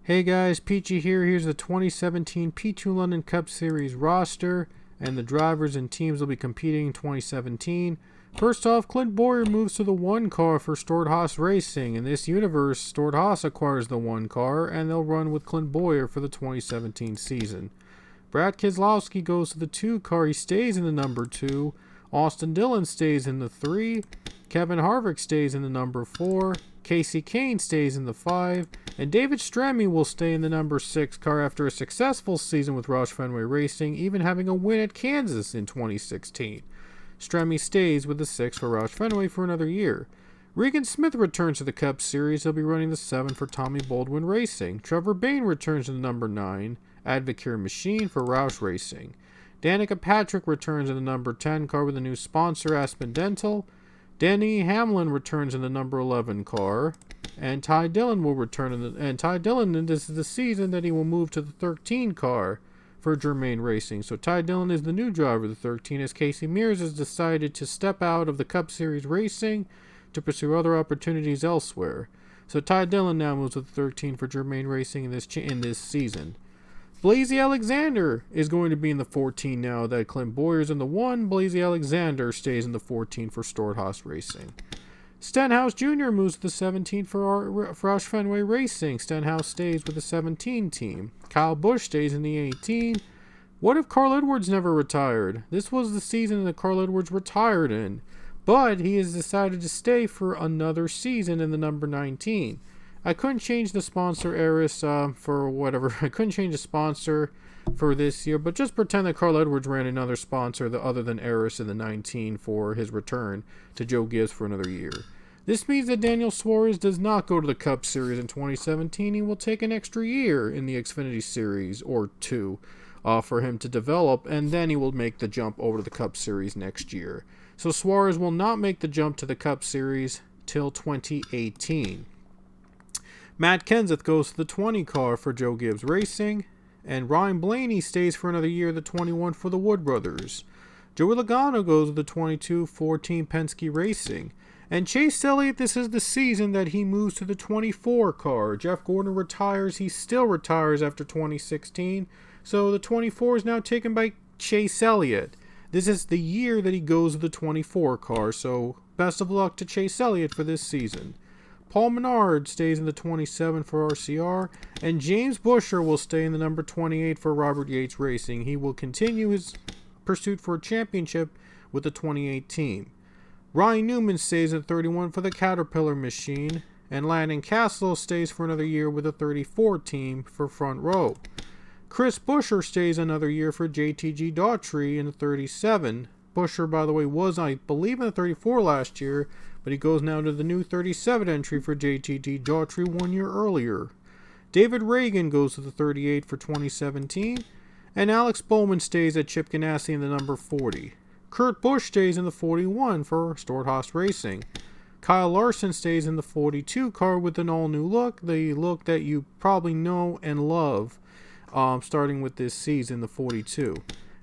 Hey guys, Pichu here. Here's the 2017 Pichu London Cup Series roster and the drivers and teams will be competing in 2017. First off, Clint Bowyer moves to the 1 car for Stewart-Haas Racing. In this universe, Stewart-Haas acquires the 1 car and they'll run with Clint Bowyer for the 2017 season. Brad Keselowski goes to the 2 car. He stays in the number 2. Austin Dillon stays in the 3. Kevin Harvick stays in the number 4. Casey Kane stays in the 5. And David Stremme will stay in the number 6 car after a successful season with Roush Fenway Racing, even having a win at Kansas in 2016. Stremme stays with the 6 for Roush Fenway for another year. Regan Smith returns to the Cup Series. He'll be running the 7 for Tommy Baldwin Racing. Trevor Bayne returns to the number 9 Advocare Machine for Roush Racing. Danica Patrick returns in the number 10 car with a new sponsor, Aspen Dental. Denny Hamlin returns in the number 11 car. And Ty Dillon will return this is the season that he will move to the 13 car for Germain Racing. So Ty Dillon is the new driver of the 13 as Casey Mears has decided to step out of the Cup Series racing to pursue other opportunities elsewhere. So Ty Dillon now moves to the 13 for Germain Racing in this season. Blasey Alexander is going to be in the 14 now that Clint Bowyer's in the 1. Blasey Alexander stays in the 14 for Stewart-Haas Racing. Stenhouse Jr. moves to the 17 for Roush Fenway Racing. Stenhouse stays with the 17 team. Kyle Busch stays in the 18. What if Carl Edwards never retired? This was the season that Carl Edwards retired in, but he has decided to stay for another season in the number 19. I couldn't change the sponsor Eris for whatever. I couldn't change the sponsor for this year, but just pretend that Carl Edwards ran another sponsor other than Eris in the 19 for his return to Joe Gibbs for another year. This means that Daniel Suarez does not go to the Cup Series in 2017. He will take an extra year in the Xfinity Series or 2 for him to develop, and then he will make the jump over to the Cup Series next year. So Suarez will not make the jump to the Cup Series till 2018. Matt Kenseth goes to the 20 car for Joe Gibbs Racing, and Ryan Blaney stays for another year, the 21 for the Wood Brothers. Joey Logano goes to the 22 for Team Penske Racing. And Chase Elliott, this is the season that he moves to the 24 car. Jeff Gordon retires. He still retires after 2016. So the 24 is now taken by Chase Elliott. This is the year that he goes to the 24 car. So best of luck to Chase Elliott for this season. Paul Menard stays in the 27 for RCR, and James Buescher will stay in the number 28 for Robert Yates Racing. He will continue his pursuit for a championship with the 28 team. Ryan Newman stays at 31 for the Caterpillar Machine, and Landon Castle stays for another year with the 34 team for Front Row. Chris Buescher stays another year for JTG Daughtry in the 37. Buescher, by the way, was, I believe, in the 34 last year, but he goes now to the new 37 entry for JTG Daughtry 1 year earlier. David Reagan goes to the 38 for 2017, and Alex Bowman stays at Chip Ganassi in the number 40. Kurt Busch stays in the 41 for Stewart-Haas Racing. Kyle Larson stays in the 42 car with an all-new look, the look that you probably know and love, starting with this season, the 42.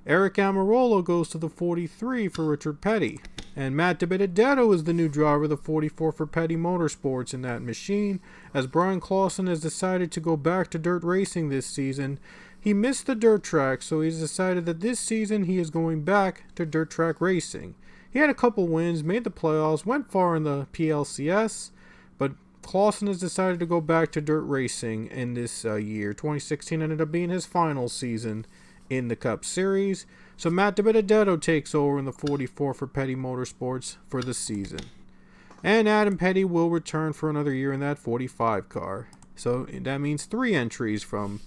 Eric Almirola goes to the 43 for Richard Petty. And Matt DiBenedetto is the new driver of the 44 for Petty Motorsports in that machine, as Brian Clausen has decided to go back to dirt racing this season. He missed the dirt track, so he's decided that this season he is going back to dirt track racing. He had a couple wins, made the playoffs, went far in the PLCS, but Clausen has decided to go back to dirt racing in this year. 2016 ended up being his final season in the Cup Series. So Matt DiBenedetto takes over in the 44 for Petty Motorsports for the season. And Adam Petty will return for another year in that 45 car. So that means 3 entries from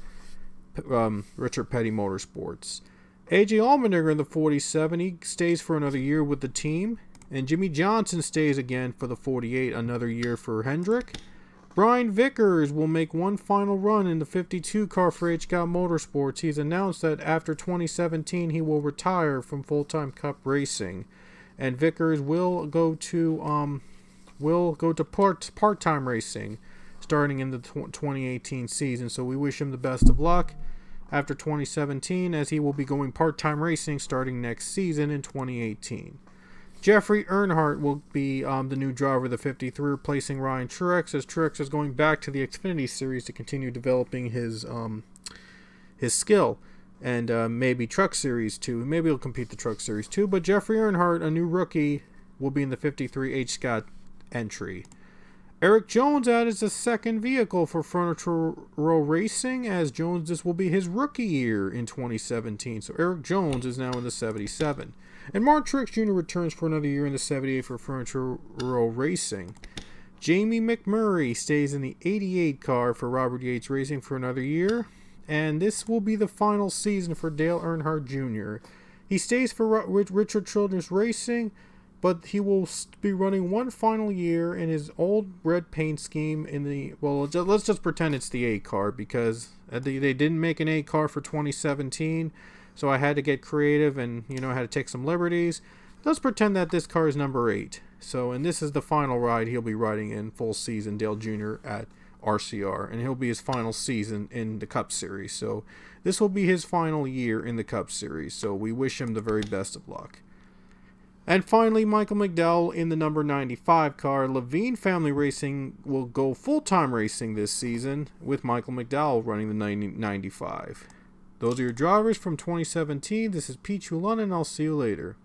Richard Petty Motorsports. AJ Allmendinger in the 47, he stays for another year with the team. And Jimmy Johnson stays again for the 48, another year for Hendrick. Brian Vickers will make one final run in the 52 car for H. Scott Motorsports. He's announced that after 2017 he will retire from full-time Cup racing, and Vickers will go to part-time racing starting in the 2018 season. So we wish him the best of luck after 2017, as he will be going part-time racing starting next season in 2018. Jeffrey Earnhardt will be the new driver of the 53, replacing Ryan Truex, as Truex is going back to the Xfinity Series to continue developing his skill. And maybe Truck Series too. Maybe he'll compete the Truck Series too. But Jeffrey Earnhardt, a new rookie, will be in the 53 H. Scott entry. Eric Jones added a second vehicle for Furniture Row Racing, as Jones, this will be his rookie year in 2017. So Eric Jones is now in the 77. And Martin Truex Jr. returns for another year in the 78 for Furniture Row Racing. Jamie McMurray stays in the 88 car for Robert Yates Racing for another year. And this will be the final season for Dale Earnhardt Jr. He stays for Richard Childress Racing, but he will be running one final year in his old red paint scheme in the, well, let's just pretend it's the 8 car, because they didn't make an 8 car for 2017, so I had to get creative and, I had to take some liberties. Let's pretend that this car is number 8. So, and this is the final ride he'll be riding in full season, Dale Jr. at RCR, and he'll be his final season in the Cup Series. So this will be his final year in the Cup Series, so we wish him the very best of luck. And finally, Michael McDowell in the number 95 car. Levine Family Racing will go full-time racing this season, with Michael McDowell running the 95. Those are your drivers from 2017. This is Pichu London. I'll see you later.